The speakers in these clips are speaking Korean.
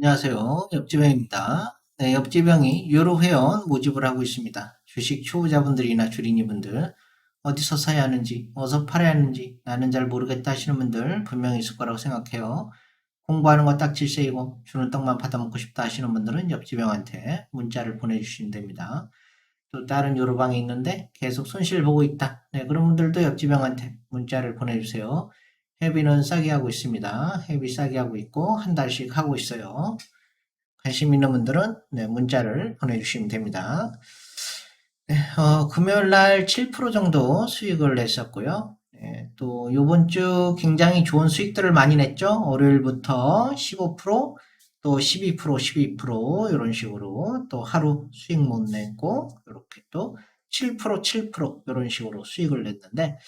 안녕하세요. 옆지병입니다. 네, 옆지병이 유로 회원 모집을 하고 있습니다. 주식 초보자분들이나 주린이분들, 어디서 사야 하는지, 어디서 팔아야 하는지, 나는 잘 모르겠다 하시는 분들 분명히 있을 거라고 생각해요. 공부하는 거 딱 질색이고, 주는 떡만 받아먹고 싶다 하시는 분들은 옆지병한테 문자를 보내주시면 됩니다. 또 다른 유로방에 있는데 계속 손실 보고 있다. 네, 그런 분들도 옆지병한테 문자를 보내주세요. 회비는 싸게 하고 있습니다. 회비 싸게 하고 있고, 한 달씩 하고 있어요. 관심 있는 분들은 네, 문자를 보내주시면 됩니다. 네, 금요일 날 7% 정도 수익을 냈었고요. 네, 또 요번 주 굉장히 좋은 수익들을 많이 냈죠. 월요일부터 15%, 또 12%, 12% 이런 식으로 또 하루 수익 못 냈고 이렇게 또 7%, 7% 이런 식으로 수익을 냈는데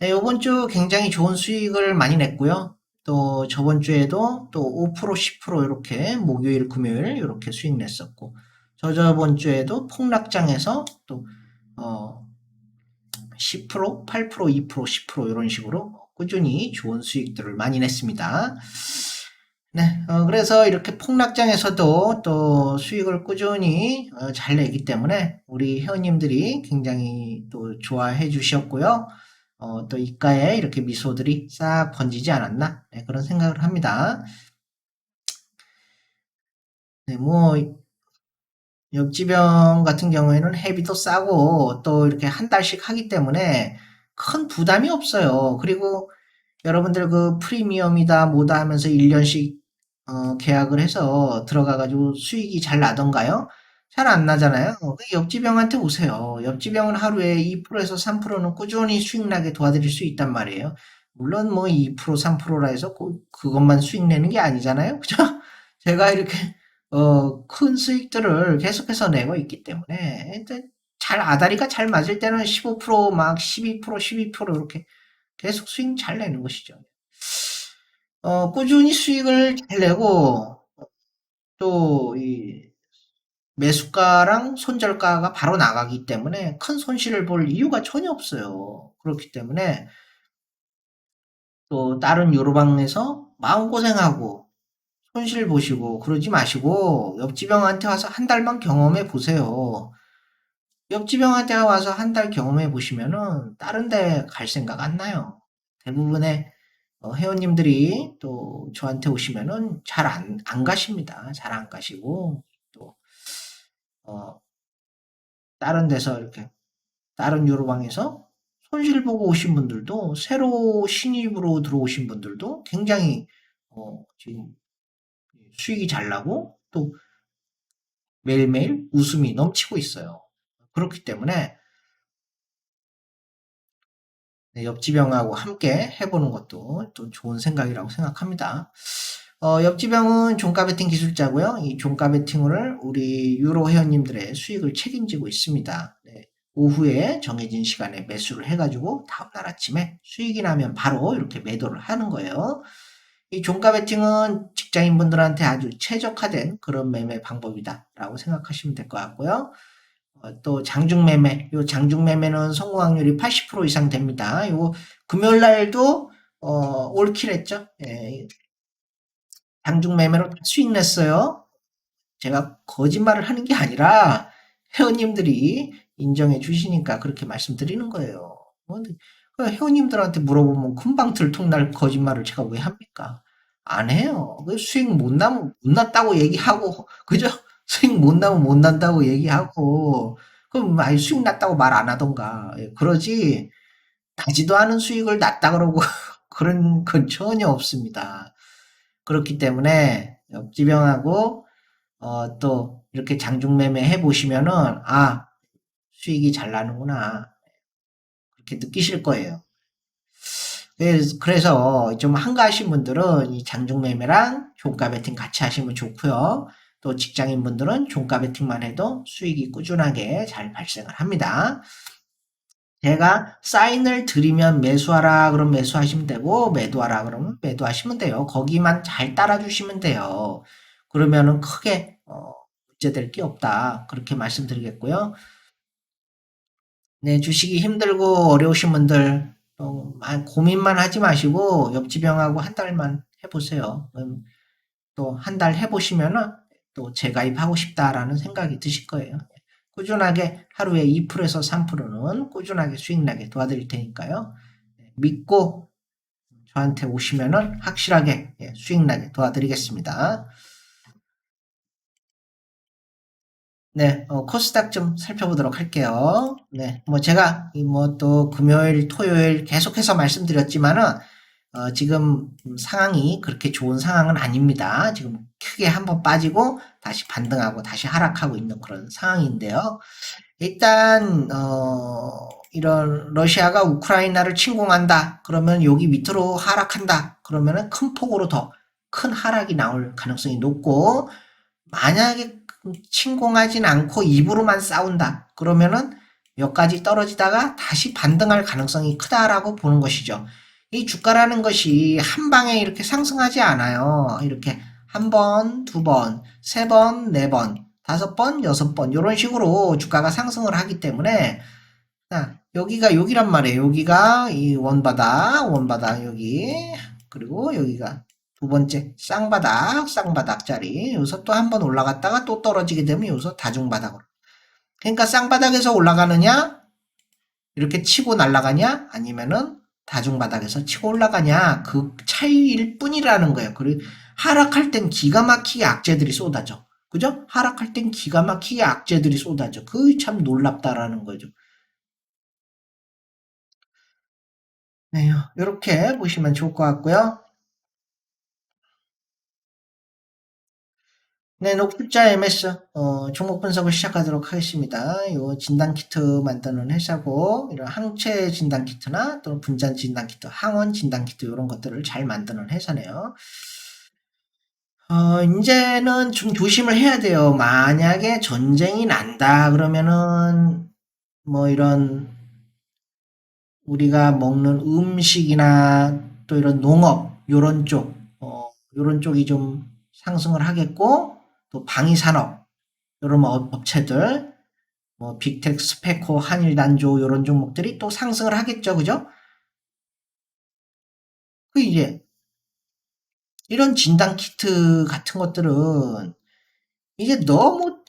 네, 요번 주 굉장히 좋은 수익을 많이 냈고요. 또 저번 주에도 또 5%, 10% 이렇게 목요일, 금요일 이렇게 수익 냈었고 저번 주에도 폭락장에서 또 어, 10%, 8%, 2%, 10% 이런 식으로 꾸준히 좋은 수익들을 많이 냈습니다. 네, 그래서 이렇게 폭락장에서도 또 수익을 꾸준히 잘 내기 때문에 우리 회원님들이 굉장히 또 좋아해 주셨고요. 또 입가에 이렇게 미소들이 싹 번지지 않았나 네, 그런 생각을 합니다. 네, 뭐 역지병 같은 경우에는 회비도 싸고 또 이렇게 한 달씩 하기 때문에 큰 부담이 없어요. 그리고 여러분들 그 프리미엄이다 뭐다 하면서 1년씩 계약을 해서 들어가가지고 수익이 잘 나던가요? 잘 안 나잖아요. 옆지병한테 오세요. 옆지병은 하루에 2%에서 3%는 꾸준히 수익 나게 도와드릴 수 있단 말이에요. 물론 뭐 2%, 3%라 해서 그것만 수익 내는 게 아니잖아요. 그죠? 제가 이렇게 큰 수익들을 계속해서 내고 있기 때문에 잘 아다리가 잘 맞을 때는 15%막 12%, 12% 이렇게 계속 수익 잘 내는 것이죠. 꾸준히 수익을 잘 내고 또 이 매수가랑 손절가가 바로 나가기 때문에 큰 손실을 볼 이유가 전혀 없어요. 그렇기 때문에 또 다른 유로방에서 마음고생하고 손실 보시고 그러지 마시고 옆지병한테 와서 한 달만 경험해 보세요. 옆지병한테 와서 한 달 경험해 보시면은 다른 데 갈 생각 안 나요. 대부분의 회원님들이 또 저한테 오시면은 잘 안 가십니다. 잘 안 가시고 또 어, 다른 데서 이렇게 다른 유로방에서 손실 보고 오신 분들도 새로 신입으로 들어오신 분들도 굉장히 지금 수익이 잘 나고 또 매일매일 웃음이 넘치고 있어요. 그렇기 때문에 네, 옆지병하고 함께 해보는 것도 또 좋은 생각이라고 생각합니다. 옆지병은 종가 베팅 기술자고요. 이 종가 베팅을 우리 유로 회원님들의 수익을 책임지고 있습니다. 네, 오후에 정해진 시간에 매수를 해가지고 다음날 아침에 수익이 나면 바로 이렇게 매도를 하는 거예요. 이 종가 베팅은 직장인분들한테 아주 최적화된 그런 매매 방법이다라고 생각하시면 될 것 같고요. 또 장중매매, 요 장중매매는 성공 확률이 80% 이상 됩니다. 요 금요일 날도 올킬 했죠. 예, 장중매매로 수익 냈어요. 제가 거짓말을 하는 게 아니라 회원님들이 인정해 주시니까 그렇게 말씀드리는 거예요. 근데 회원님들한테 물어보면 금방 들통날 거짓말을 제가 왜 합니까? 안 해요. 수익 못 나면 못 났다고 얘기하고, 그죠? 수익 못 나면 못 난다고 얘기하고, 그럼 아예 수익 났다고 말 안 하던가. 예, 그러지, 나지도 않은 수익을 났다 그러고, 그런 건 전혀 없습니다. 그렇기 때문에, 옆지병하고 또 이렇게 장중매매 해보시면은, 아, 수익이 잘 나는구나. 그렇게 느끼실 거예요. 그래서 좀 한가하신 분들은 이 장중매매랑 종가 베팅 같이 하시면 좋고요. 또 직장인분들은 종가 베팅만 해도 수익이 꾸준하게 잘 발생을 합니다. 제가 사인을 드리면 매수하라 그러면 매수하시면 되고 매도하라 그러면 매도하시면 돼요. 거기만 잘 따라주시면 돼요. 그러면은 크게 문제될 게 없다. 그렇게 말씀드리겠고요. 네, 주식이 힘들고 어려우신 분들 고민만 하지 마시고 옆지병하고 한 달만 해보세요. 또 한 달 해보시면은 또 재가입하고 싶다라는 생각이 드실 거예요. 꾸준하게 하루에 2%에서 3%는 꾸준하게 수익 나게 도와드릴 테니까요. 믿고 저한테 오시면은 확실하게 수익 나게 도와드리겠습니다. 네, 코스닥 좀 살펴보도록 할게요. 네, 뭐 제가 또 금요일, 토요일 계속해서 말씀드렸지만은 지금 상황이 그렇게 좋은 상황은 아닙니다. 지금 크게 한번 빠지고 다시 반등하고 다시 하락하고 있는 그런 상황인데요. 일단 이런 러시아가 우크라이나를 침공한다. 그러면 여기 밑으로 하락한다. 그러면은 큰 폭으로 더 큰 하락이 나올 가능성이 높고 만약에 침공하진 않고 입으로만 싸운다. 그러면은 여기까지 떨어지다가 다시 반등할 가능성이 크다라고 보는 것이죠. 이 주가라는 것이 한 방에 이렇게 상승하지 않아요. 이렇게 한 번, 두 번, 세 번, 네 번, 다섯 번, 여섯 번 이런 식으로 주가가 상승을 하기 때문에 여기가 여기란 말이에요. 여기가 이 원바닥 여기 그리고 여기가 두 번째 쌍바닥 자리 여기서 또 한 번 올라갔다가 또 떨어지게 되면 여기서 다중바닥으로 그러니까 쌍바닥에서 올라가느냐 이렇게 치고 날아가냐 아니면은 다중바닥에서 치고 올라가냐 그 차이일 뿐이라는 거예요. 그리고 하락할 땐 기가 막히게 악재들이 쏟아져. 그죠? 하락할 땐 기가 막히게 악재들이 쏟아져. 그게 참 놀랍다라는 거죠. 네, 이렇게 보시면 좋을 것 같고요. 네, 녹투자 MS 종목 분석을 시작하도록 하겠습니다. 요 진단 키트 만드는 회사고 이런 항체 진단 키트나 또는 분자 진단 키트, 항원 진단 키트 이런 것들을 잘 만드는 회사네요. 이제는 좀 조심을 해야 돼요. 만약에 전쟁이 난다 그러면은 뭐 이런 우리가 먹는 음식이나 또 이런 농업 요런 쪽 요런 쪽이 좀 상승을 하겠고 또 방위산업 요런 업체들 뭐 빅텍, 스페코, 한일단조 요런 종목들이 또 상승을 하겠죠. 그죠? 그 이제 이런 진단 키트 같은 것들은 이제 너무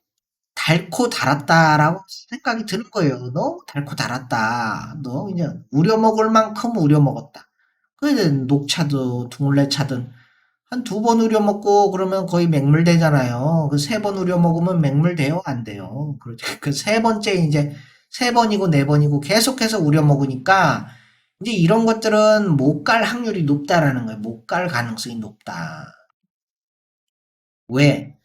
달고 달았다라고 생각이 드는 거예요. 너무 달고 달았다. 너무 그냥 우려먹을 만큼 우려먹었다. 그래 녹차도 둥글레차든 한 두 번 우려먹고 그러면 거의 맹물되잖아요. 그 세 번 우려먹으면 맹물돼요? 안 돼요. 그렇죠. 그 세 번째 이제 세 번이고 네 번이고 계속해서 우려먹으니까 이제 이런 것들은 못 갈 확률이 높다라는 거예요. 못 갈 가능성이 높다. 왜?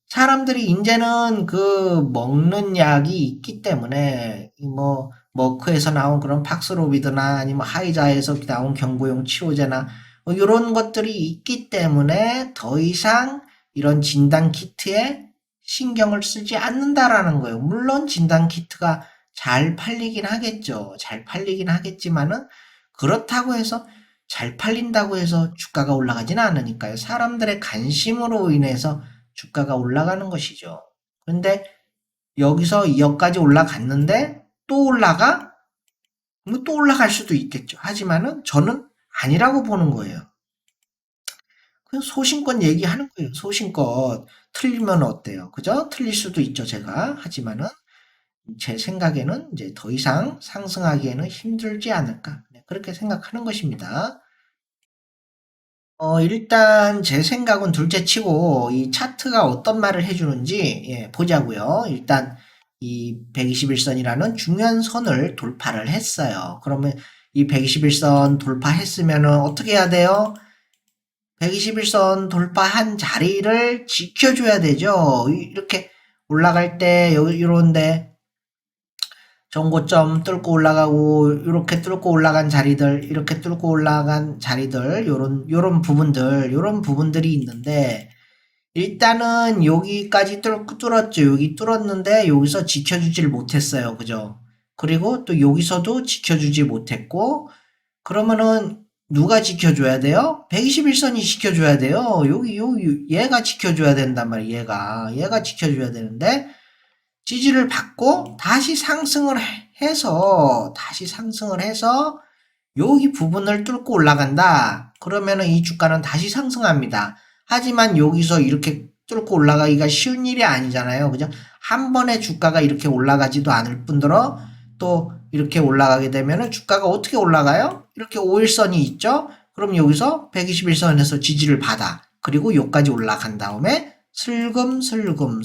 사람들이 이제는 그 먹는 약이 있기 때문에 뭐 머크에서 나온 그런 팍스로비드나 아니면 하이자에서 나온 경구용 치료제나 뭐 이런 것들이 있기 때문에 더 이상 이런 진단 키트에 신경을 쓰지 않는다라는 거예요. 물론 진단 키트가 잘 팔리긴 하겠죠. 잘 팔리긴 하겠지만은 그렇다고 해서 잘 팔린다고 해서 주가가 올라가지는 않으니까요. 사람들의 관심으로 인해서 주가가 올라가는 것이죠. 그런데 여기서 2억까지 올라갔는데 또 올라가? 뭐 또 올라갈 수도 있겠죠. 하지만은 저는 아니라고 보는 거예요. 그냥 소신껏 얘기하는 거예요. 소신껏 틀리면 어때요? 그죠? 틀릴 수도 있죠, 제가. 하지만은 제 생각에는 이제 더 이상 상승하기에는 힘들지 않을까. 네, 그렇게 생각하는 것입니다. 일단 제 생각은 둘째 치고 이 차트가 어떤 말을 해주는지 보자고요. 일단 이 121선이라는 중요한 선을 돌파를 했어요. 그러면 이 121선 돌파했으면 어떻게 해야 돼요? 121선 돌파한 자리를 지켜줘야 되죠. 이렇게 올라갈 때 이런데 정고점 뚫고 올라가고 이렇게 뚫고 올라간 자리들 이렇게 뚫고 올라간 자리들 요런 부분들 요런 부분들이 있는데 일단은 여기까지 뚫었죠. 여기 뚫었는데 여기서 지켜주질 못했어요. 그죠? 그리고 또 여기서도 지켜주지 못했고 그러면은 누가 지켜줘야 돼요? 121선이 지켜줘야 돼요. 여기 얘가 지켜줘야 된단 말이에요. 얘가 지켜줘야 되는데 지지를 받고 다시 상승을 해서 여기 부분을 뚫고 올라간다. 그러면은 이 주가는 다시 상승합니다. 하지만 여기서 이렇게 뚫고 올라가기가 쉬운 일이 아니잖아요. 그죠? 한 번에 주가가 이렇게 올라가지도 않을 뿐더러 또 이렇게 올라가게 되면은 주가가 어떻게 올라가요? 이렇게 5일선이 있죠? 그럼 여기서 121선에서 지지를 받아. 그리고 여기까지 올라간 다음에 슬금슬금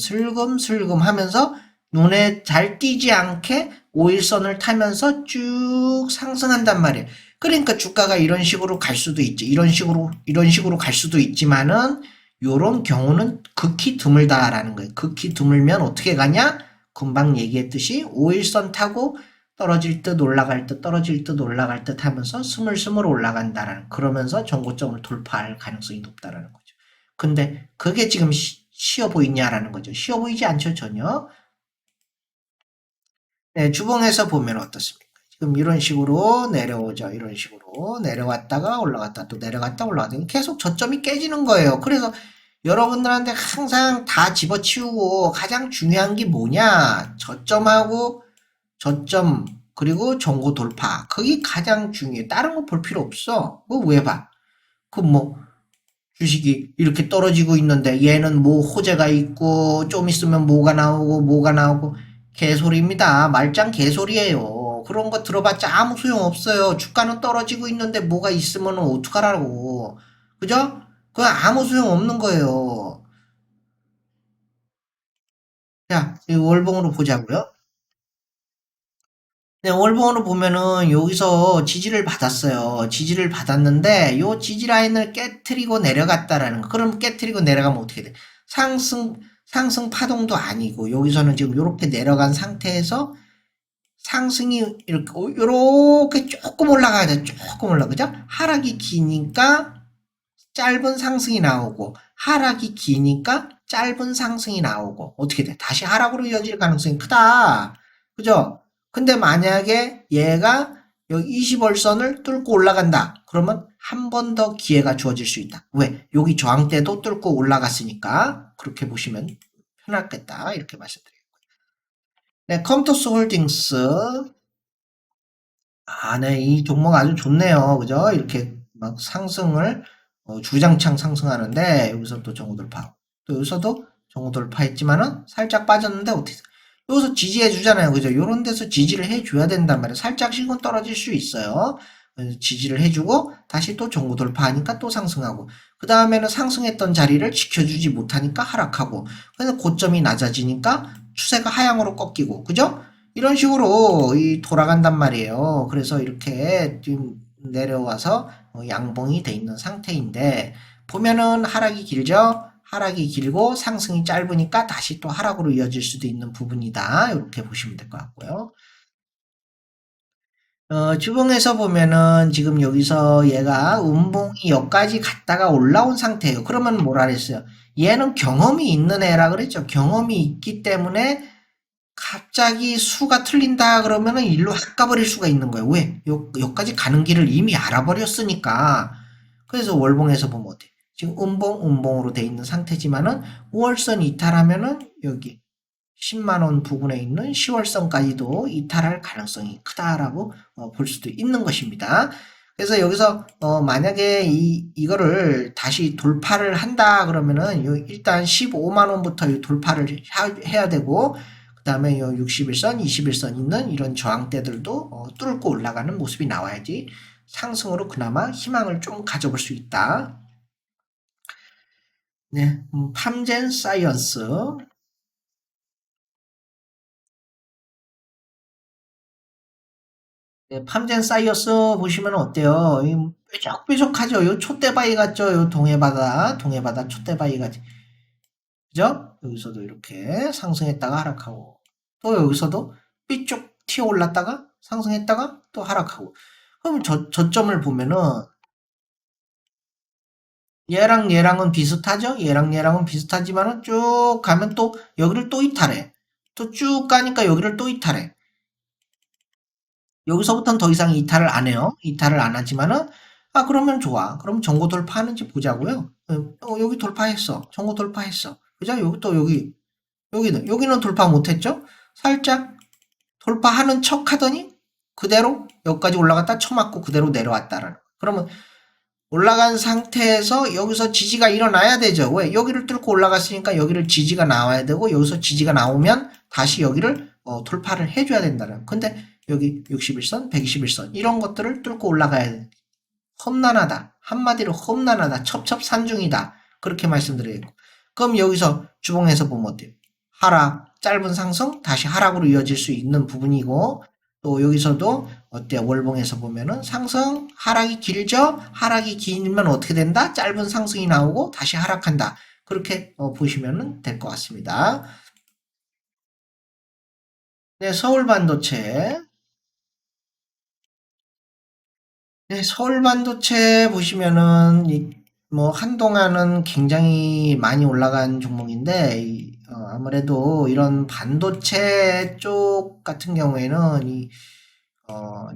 하면서 눈에 잘 띄지 않게 5일선을 타면서 쭉 상승한단 말이에요. 그러니까 주가가 이런 식으로 갈 수도 있지. 이런 식으로 갈 수도 있지만은 요런 경우는 극히 드물다라는 거예요. 극히 드물면 어떻게 가냐? 금방 얘기했듯이 5일선 타고 떨어질 듯 올라갈 듯 떨어질 듯 올라갈 듯 하면서 스물스물 올라간다라는, 그러면서 정고점을 돌파할 가능성이 높다라는 거죠. 근데 그게 지금 쉬워 보이냐라는 거죠. 쉬워 보이지 않죠, 전혀. 네, 주봉에서 보면 어떻습니까? 지금 이런 식으로 내려오죠. 이런 식으로 내려왔다가 올라갔다 또 내려갔다 올라갔다 계속 저점이 깨지는 거예요. 그래서 여러분들한테 항상 다 집어치우고 가장 중요한 게 뭐냐? 저점하고 저점 그리고 전고 돌파. 그게 가장 중요해. 다른 거 볼 필요 없어. 그거 왜 봐? 그 뭐 주식이 이렇게 떨어지고 있는데 얘는 뭐 호재가 있고 좀 있으면 뭐가 나오고 개소리입니다. 말짱 개소리예요. 그런 거 들어봤자 아무 소용 없어요. 주가는 떨어지고 있는데 뭐가 있으면 어떡하라고. 그죠? 그건 아무 소용 없는 거예요. 자, 이 월봉으로 보자고요. 네, 월봉으로 보면은 여기서 지지를 받았어요. 지지를 받았는데 요 지지 라인을 깨트리고 내려갔다라는 거. 그럼 깨트리고 내려가면 어떻게 돼? 상승 파동도 아니고 여기서는 지금 요렇게 내려간 상태에서 상승이 이렇게 요렇게 조금 올라가야 돼. 조금 올라. 그죠? 하락이 기니까 짧은 상승이 나오고 하락이 기니까 짧은 상승이 나오고 어떻게 돼? 다시 하락으로 이어질 가능성이 크다. 그죠? 근데 만약에 얘가 여기 20월선을 뚫고 올라간다. 그러면 한 번 더 기회가 주어질 수 있다. 왜? 여기 저항대도 뚫고 올라갔으니까 그렇게 보시면 편하겠다. 이렇게 말씀드려요. 네, 컴투스 홀딩스. 아, 네, 이 종목 아주 좋네요. 그죠? 이렇게 막 상승을 주장창 상승하는데 여기서 또 정고 돌파. 또 여기서도 정고 돌파했지만은 살짝 빠졌는데 어떻게 여기서 지지해 주잖아요. 그죠? 요런 데서 지지를 해 줘야 된단 말이에요. 살짝씩은 떨어질 수 있어요. 그래서 지지를 해주고 다시 또 정고 돌파하니까 또 상승하고 그 다음에는 상승했던 자리를 지켜주지 못하니까 하락하고 그래서 고점이 낮아지니까 추세가 하향으로 꺾이고 그죠? 이런 식으로 돌아간단 말이에요. 그래서 이렇게 지금 내려와서 양봉이 돼 있는 상태인데 보면은 하락이 길죠? 하락이 길고 상승이 짧으니까 다시 또 하락으로 이어질 수도 있는 부분이다. 이렇게 보시면 될 것 같고요. 주봉에서 보면은 지금 여기서 얘가 음봉이 여기까지 갔다가 올라온 상태예요. 그러면 뭐라 그랬어요? 얘는 경험이 있는 애라 그랬죠. 경험이 있기 때문에 갑자기 수가 틀린다 그러면은 일로 확 가버릴 수가 있는 거예요. 왜? 여기까지 가는 길을 이미 알아버렸으니까. 그래서 월봉에서 보면 어때? 지금 음봉으로 돼 있는 상태지만은 5월선 이탈하면은 여기 10만 원 부근에 있는 10월선까지도 이탈할 가능성이 크다라고 볼 수도 있는 것입니다. 그래서 여기서 만약에 이거를 다시 돌파를 한다 그러면은 일단 15만 원부터 돌파를 해야 되고 그다음에 요 60일선, 21선 있는 이런 저항대들도 뚫고 올라가는 모습이 나와야지 상승으로 그나마 희망을 좀 가져볼 수 있다. 네, 팜젠 사이언스. 네, 팜젠 사이언스 보시면 어때요? 뾰족뾰족하죠? 요 촛대바위 같죠? 요 동해바다 촛대바위 같죠? 그죠? 여기서도 이렇게 상승했다가 하락하고 또 여기서도 삐쭉 튀어 올랐다가 상승했다가 또 하락하고 그럼 저점을 보면은 얘랑은 비슷하죠? 얘랑은 비슷하지만은 쭉 가면 또 여기를 또 이탈해. 또 쭉 가니까 여기를 또 이탈해. 여기서부터는 더 이상 이탈을 안 해요. 이탈을 안 하지만은 아 그러면 좋아. 그럼 전고 돌파하는지 보자고요. 여기 돌파했어. 전고 돌파했어. 그죠? 여기 또 여기는 돌파 못했죠? 살짝 돌파하는 척 하더니 그대로 여기까지 올라갔다 쳐맞고 그대로 내려왔다라는. 그러면 올라간 상태에서 여기서 지지가 일어나야 되죠. 왜? 여기를 뚫고 올라갔으니까 여기를 지지가 나와야 되고 여기서 지지가 나오면 다시 여기를 돌파를 해줘야 된다는. 근데 여기 61선, 121선 이런 것들을 뚫고 올라가야 돼. 험난하다. 한마디로 험난하다. 첩첩산중이다. 그렇게 말씀드려요. 그럼 여기서 주봉에서 보면 어때요? 하락, 짧은 상승, 다시 하락으로 이어질 수 있는 부분이고 또 여기서도 어때요? 월봉에서 보면은 상승, 하락이 길죠? 하락이 길면 어떻게 된다? 짧은 상승이 나오고 다시 하락한다. 그렇게 보시면 될 것 같습니다. 네, 서울 반도체. 네, 서울 반도체 보시면은 뭐 한동안은 굉장히 많이 올라간 종목인데 아무래도 이런 반도체 쪽 같은 경우에는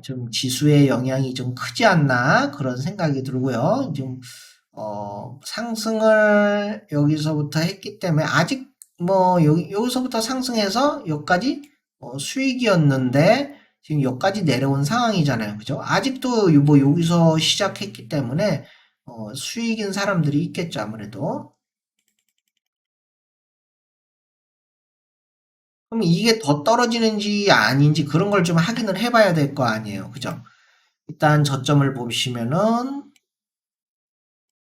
좀 지수의 영향이 좀 크지 않나 그런 생각이 들고요. 좀 상승을 여기서부터 했기 때문에 아직 뭐 여기서부터 상승해서 여기까지 수익이었는데 지금 여기까지 내려온 상황이잖아요. 그죠? 아직도 뭐 여기서 시작했기 때문에 수익인 사람들이 있겠죠, 아무래도. 그럼 이게 더 떨어지는지 아닌지 그런 걸 좀 확인을 해봐야 될 거 아니에요. 그죠? 일단 저점을 보시면은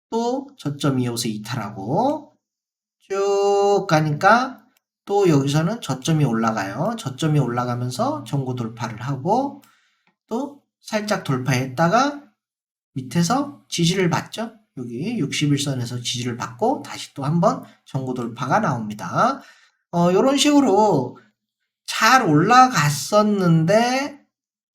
또 저점 이어서 이탈하고 쭉 가니까 또 여기서는 저점이 올라가요. 저점이 올라가면서 전고 돌파를 하고 또 살짝 돌파했다가 밑에서 지지를 받죠. 여기 61선에서 지지를 받고 다시 또 한번 전고 돌파가 나옵니다. 이런 식으로 잘 올라갔었는데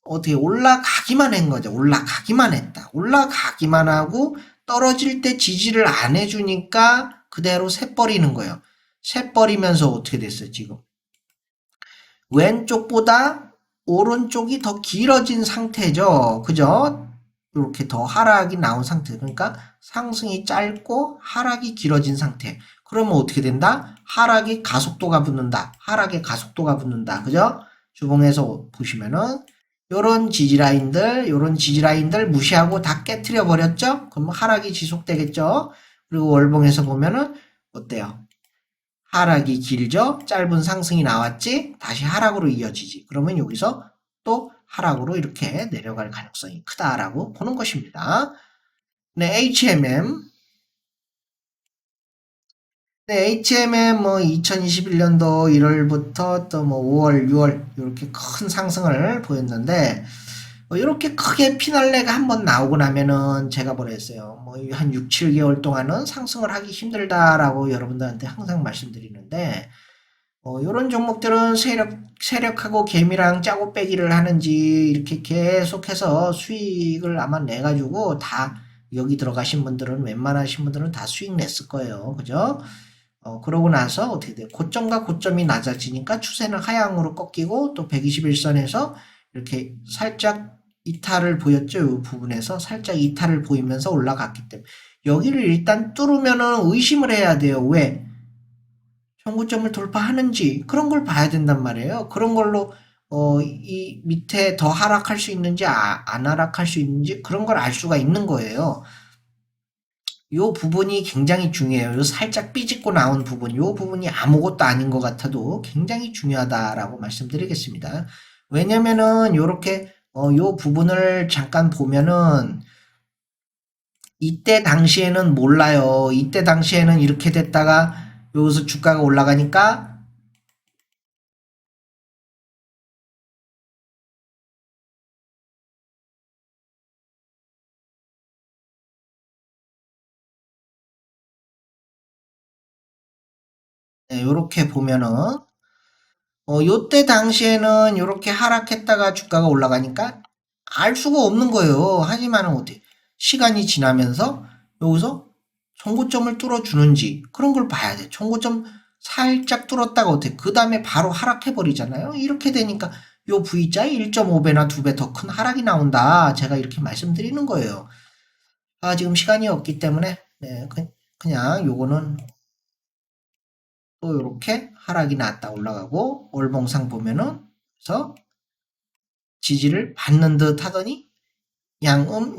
어떻게 올라가기만 한 거죠. 올라가기만 했다. 올라가기만 하고 떨어질 때 지지를 안 해주니까 그대로 새버리는 거예요. 새버리면서 어떻게 됐어요, 지금? 왼쪽보다 오른쪽이 더 길어진 상태죠. 그죠? 이렇게 더 하락이 나온 상태. 그러니까 상승이 짧고 하락이 길어진 상태. 그러면 어떻게 된다? 하락이 가속도가 붙는다. 하락에 가속도가 붙는다. 그죠? 주봉에서 보시면은 요런 지지라인들 무시하고 다 깨트려 버렸죠? 그럼 하락이 지속되겠죠? 그리고 월봉에서 보면은 어때요? 하락이 길죠? 짧은 상승이 나왔지? 다시 하락으로 이어지지. 그러면 여기서 또 하락으로 이렇게 내려갈 가능성이 크다라고 보는 것입니다. 네, HMM. 네, HMM 뭐 2021년도 1월부터 또 뭐 5월, 6월 이렇게 큰 상승을 보였는데 이렇게 크게 피날레가 한번 나오고 나면은 제가 뭐랬어요. 뭐 한 6, 7개월 동안은 상승을 하기 힘들다라고 여러분들한테 항상 말씀드리는데 요런 종목들은 세력하고 개미랑 짜고 빼기를 하는지 이렇게 계속해서 수익을 아마 내가지고 다 여기 들어가신 분들은 웬만하신 분들은 다 수익 냈을 거예요. 그죠? 그러고 나서 어떻게 돼요? 고점과 고점이 낮아지니까 추세는 하향으로 꺾이고 또 121선에서 이렇게 살짝 이탈을 보였죠. 이 부분에서 살짝 이탈을 보이면서 올라갔기 때문에 여기를 일단 뚫으면은 의심을 해야 돼요. 왜? 정고점을 돌파하는지 그런 걸 봐야 된단 말이에요. 그런 걸로 이 밑에 더 하락할 수 있는지 안 하락할 수 있는지 그런 걸 알 수가 있는 거예요. 요 부분이 굉장히 중요해요. 요 살짝 삐집고 나온 부분, 요 부분이 아무것도 아닌 것 같아도 굉장히 중요하다라고 말씀드리겠습니다. 왜냐면은 요렇게 요 부분을 잠깐 보면은 이때 당시에는 몰라요. 이때 당시에는 이렇게 됐다가 여기서 주가가 올라가니까 네, 요렇게 보면은 요때 당시에는 요렇게 하락했다가 주가가 올라가니까 알 수가 없는 거예요. 하지만은 어떻게 시간이 지나면서 여기서 청고점을 뚫어주는지 그런 걸 봐야 돼. 청고점 살짝 뚫었다가 어떻게 그 다음에 바로 하락해 버리잖아요. 이렇게 되니까 요 V자 1.5배나 2배 더 큰 하락이 나온다. 제가 이렇게 말씀드리는 거예요. 지금 시간이 없기 때문에 네, 그냥 요거는 또 이렇게 하락이 났다 올라가고 월봉상 보면은 그래서 지지를 받는 듯 하더니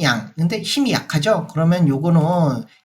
양. 근데 힘이 약하죠? 그러면 요거는